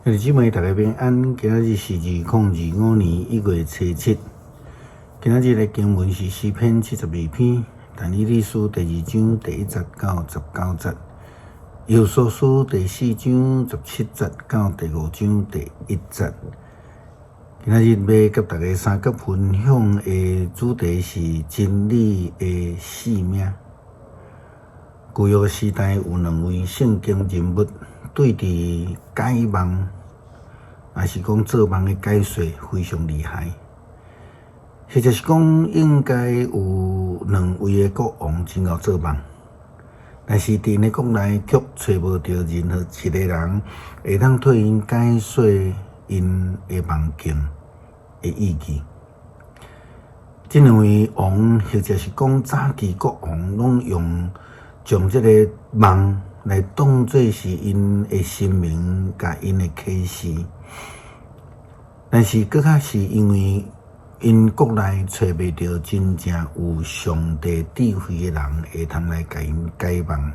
弟兄姊妹，大家平安。今仔日是2025年1月初7。今仔日的经文是诗篇72篇，但以理书第2章第1节到19节，约书书第4章17节到第5章第1节。今仔日要甲大家三角分享的主题是真理的使命。旧约时代有2位圣经人物，对伫解梦，也是讲做梦的解说非常厉害。或者是讲应该有2位的国王真够做梦，但是伫呢国内却找无到任何一个人会当替因解说因的梦境的意义。这2位王，或者是讲早期国王，拢将这个梦来当作是因的生命甲因的启示，但是搁较是因为因国内找袂到真正有上帝智慧的人，会通来甲因解梦。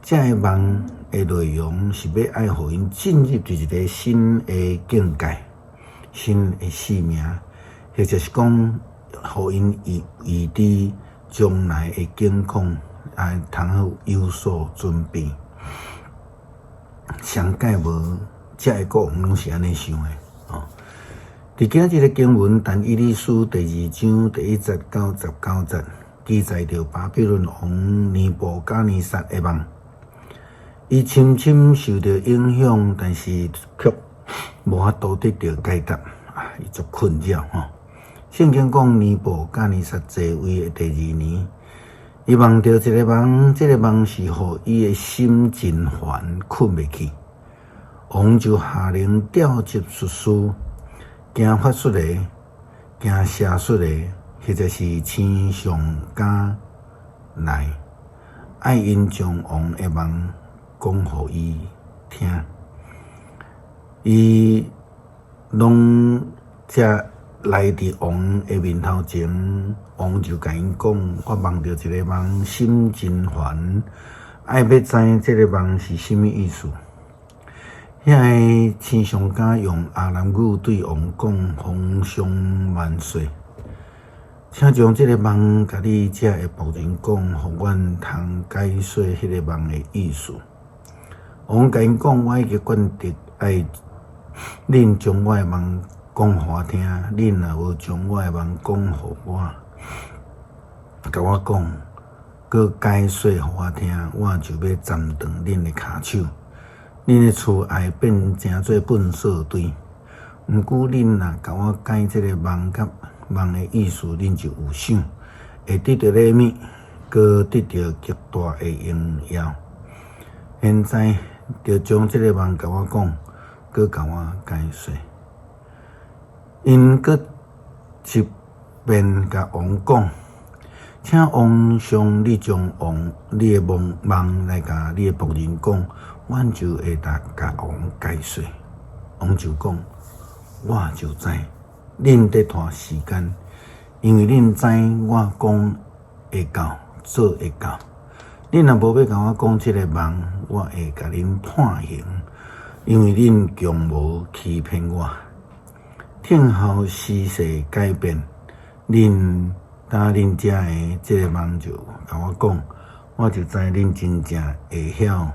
这个梦的内容是要爱互因进入一个新的境界、新的使命，或者是讲互因预知将来的境况。通好有所准备，上解无，这个国王拢是安尼想的哦。伫今日的经文，但以理书第2章第1节到19节，记载着巴比伦王尼布甲尼撒的梦。伊深深受到影响，但是却无法度得到解答，伊足困扰吼。圣经讲尼布甲尼撒继位的第2年。伊梦到一个梦，这个梦是互伊的心真烦，困袂去。王就下令调集术士、行法术的、行邪术的，或者是星象家来，爱因将王的梦讲互伊听。伊拢才来伫王的面头前，王就甲因讲：我梦到一个梦，心真烦，爱要知这个梦是甚物意思。遐个星象家用阿兰语对王讲：风霜万岁，请将这个梦甲你遮的仆人讲，互阮通解说迄个梦的意思。王甲因讲：我已经决定爱恁将我的梦讲互我听，恁若无将我的梦讲互我，甲我讲，佮解说互我听，我就要斩断恁的骹手，恁的厝爱变成做粪扫堆。毋过恁若甲我解这个梦甲梦的意思，恁就有想，会得到礼物，佮得到极大的荣耀。现在就将这个梦甲我讲，佮甲我解说。因阁一边甲王讲，请王上你将你的梦来甲你的仆人讲，阮就会甲王解说。王就讲，我就知，恁得拖时间，因为恁知我讲会到，做会到。恁若无要甲我讲这个梦，我会甲恁判刑，因为恁强无欺骗我。听候时势改变，恁当恁遮的这个梦就甲我讲，我就知恁真正会晓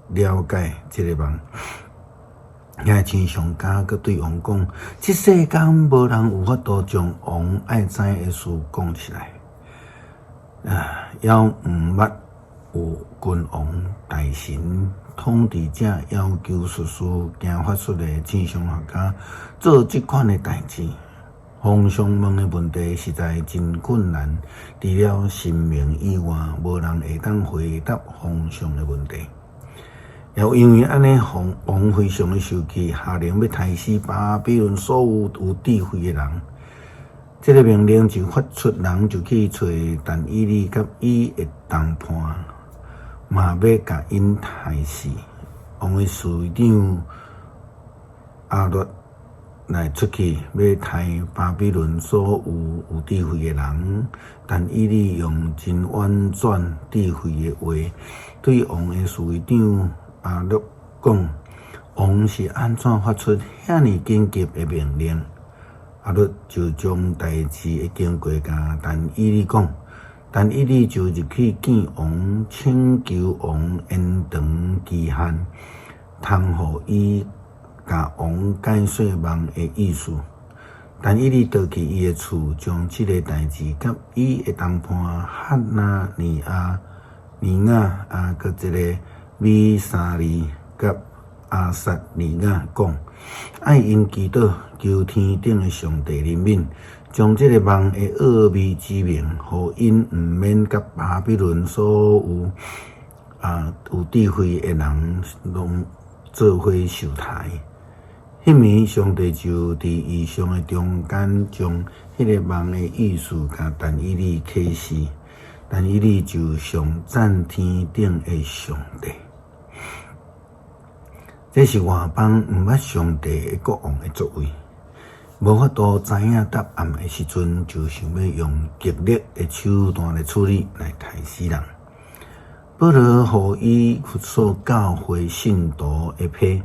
了解这个梦。遐星象家佮对王讲，这世间无人有法度将王爱知的事讲起来。要毋捌有君王大臣统治者要求术士、行法术的星象学家做这款的代志，方向问的问题实在真困难。除了神明以外，无人会当回答方向的问题。也因为安尼，王非常的生气，下令要杀死巴比伦所有有智慧的人。这个命令就发出，人就去找但以理甲伊的同伴。嘛要甲因害死，王的侍长阿律来出去要杀巴比伦所有智慧的人，但以理用真婉转智慧的话对王的侍长阿律讲：王是安怎发出遐尼紧急的命令？阿律就将代志的经过甲但以理讲，但以理就入去见王，请求王延长期限，通互伊甲王解说梦的意思。但以理倒去伊的厝，将即个代志甲伊的同伴哈纳尼亚、佮一个米沙利甲阿撒尼亚讲，爱因祈祷求天顶的上帝怜悯，将即个梦的奥秘之名，互因毋免甲巴比伦所有有智慧的人拢做伙受害。迄暝，上帝就伫异象的中间，将迄个梦的意思甲但以理启示。但以理就上赞天顶的上帝。这是外邦毋捌上帝的国王的作为，无法度知影答案的时阵，就想要用极力的手段来处理，来害死人。保罗互以弗所教会信徒的批，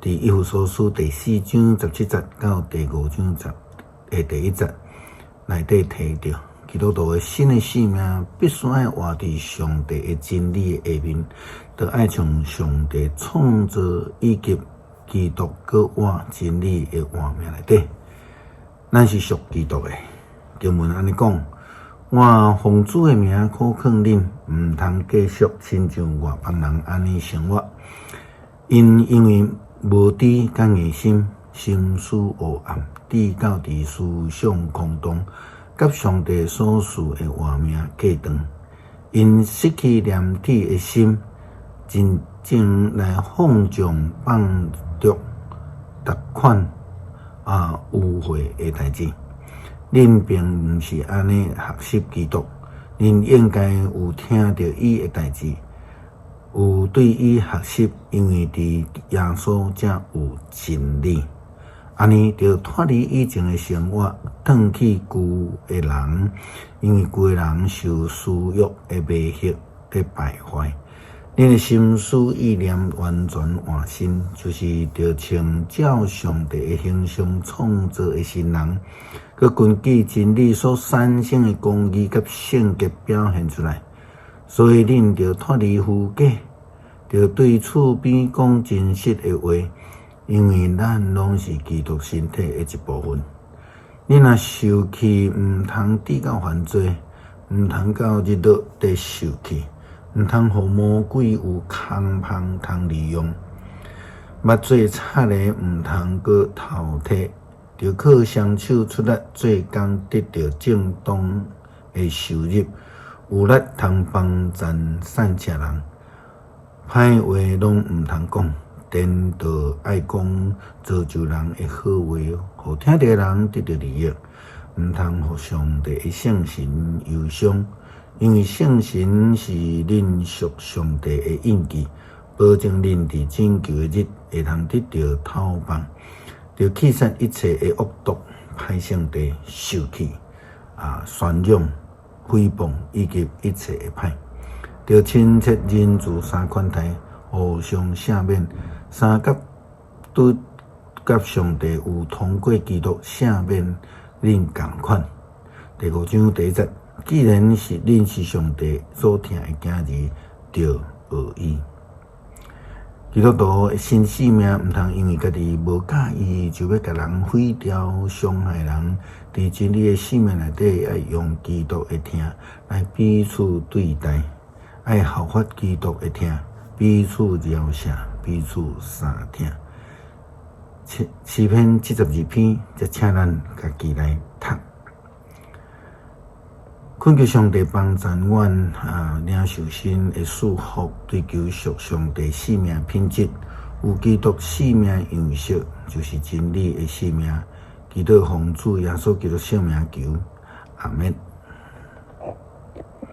伫以弗所书第4章17节到第5章第1节内底提到。基督徒的新的生命必须爱活伫上帝的真理的下面，就爱从上帝创造以及基督搁活真理的画面内底。咱是属基督的。经文安尼讲，我奉主的名考劝恁，毋通继续亲像外邦人安尼生活，因为无知甲硬心，心思黑暗，至到伫思想空洞。甲上帝所赐的画面隔断，因失去念体的心，真正来放纵放逐逐款污秽的代志。恁并毋是安尼学习基督，恁应该有听到伊的代志，有对伊学习，因为伫耶稣才有真理。安尼就脱离以前的生活，转去旧的人，因为旧的人受私欲的迷惑的败坏。恁的心思意念完全换新，就是着像照上帝的形象创造的新人，佮根据真理所产生的公义佮圣洁表现出来。所以恁着脱离虚假，着对厝边讲真实的话。因为咱拢是基督身体的一部分，你若受气，毋通抵到犯罪，毋通到日落地受气，毋通互魔鬼有空芳通利用。捌做贼的，毋通搁偷摕，着靠双手出力做工，得到正当的收入，有力通帮助善车人。歹话拢毋通讲。颠倒爱讲造就人的好话，互听到人得到利益，毋通互上帝的圣神忧伤，因为圣神是恁属上帝的印记，保证恁伫拯救的日会通得到讨帮，着弃杀一切的恶毒、歹上帝、受气、宣扬、诽谤以及一切的歹，着亲切仁慈三款态，互相赦免。三甲对甲上帝有通过基督赦免恁共款。第5章第1节，既然是恁是上帝所疼的囝儿，就学伊。基督徒的新生命毋通因为家己无介意，就要甲人毁掉、伤害人。伫真理的生命内底，要用基督的疼来彼此对待，要效法基督的疼，彼此饶恕。彼此相听。诗篇72篇，则请咱家己来读。恳求上帝帮助阮领受新的祝福，追求属上帝生命品质，有基督生命样式，就是真理的生命。基督奉主耶稣基督圣名求，阿们。